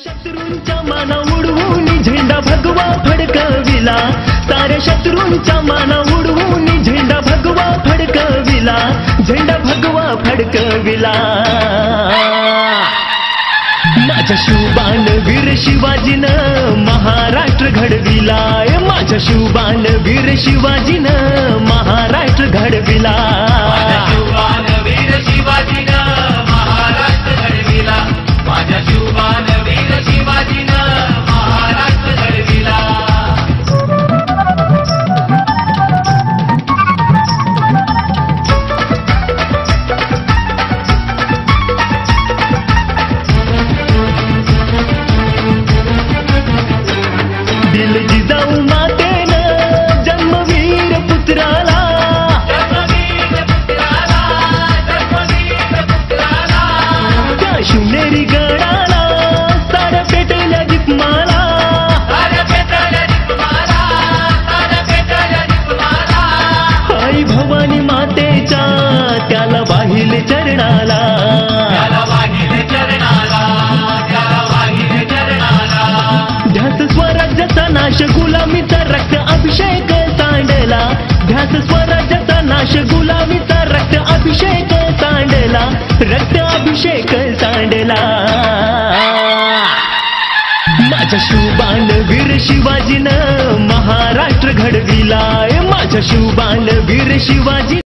शत्रूंच्या माना उडवून झेंडा भगवा फडकविला, साऱ्या शत्रूंच्या माना उडवून झेंडा भगवा फडकविला, झेंडा भगवा फडकविला। माझ्या शिवबान वीर शिवाजीनं महाराष्ट्र घडविला, माझ्या शिवबान वीर शिवाजीनं महाराष्ट्र घडविला। माझ्या शिवबान वीर शिवाजीनं महाराष्ट्र घडविला, माझ्या शिवबान वीर शिवाजीनं महाराष्ट्र घडविला। दिल जिजाऊ मातेनं जन्मवीर पुत्राला, त्या शिवनेरी गडाला साऱ्या पेटल्या दीपमाला, आई भवानी मातेच्या त्याला वाहिले चरणाला, ध्यास स्वराज्याचा नाश गुलामीचा रक्त अभिषेक सांडला, ध्यास स्वराज्याचा नाश गुलामीचा रक्त अभिषेक सांडला, रक्त अभिषेक सांडला। माझ्या शिवबान वीर शिवाजीनं महाराष्ट्र घडविला, माझ्या शिवबान वीर शिवाजी